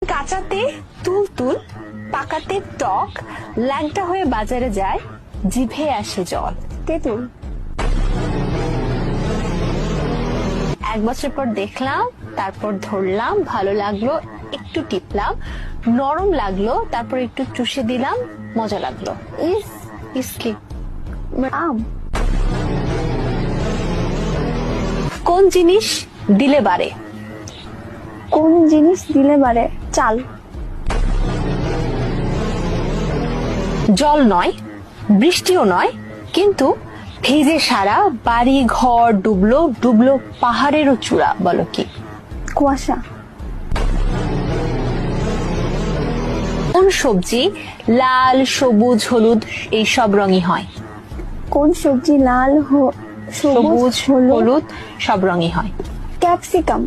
কাঁচাতে তুলতুল, পাকাতে টক, ল্যাংটা হয়ে বাজারে যায়, জিভে আসে জল। তেঁতুল। 1 বছর পর দেখলাম, তারপর ধরলাম, ভালো লাগলো, একটু টিপলাম, নরম লাগলো, তারপর একটু চুষে দিলাম, মজা লাগলো। ইসকি আম। কোন জিনিস দিলে বাড়ে? কোন জিনিস দিলে বাড়ে? চাল। জল নয়, বৃষ্টিও নয়, কিন্তু ভিজে সারা বাড়ি ঘর ডুবলো, ডুবলো পাহাড়েরও চূড়া। বলো কি? কুয়াশা। কোন সবজি লাল, সবুজ, হলুদ এই সব রঙই হয়? কোন সবজি লাল, সবুজ, সবুজ, হলুদ? হলুদ সব রঙই হয়। ক্যাপসিকাম।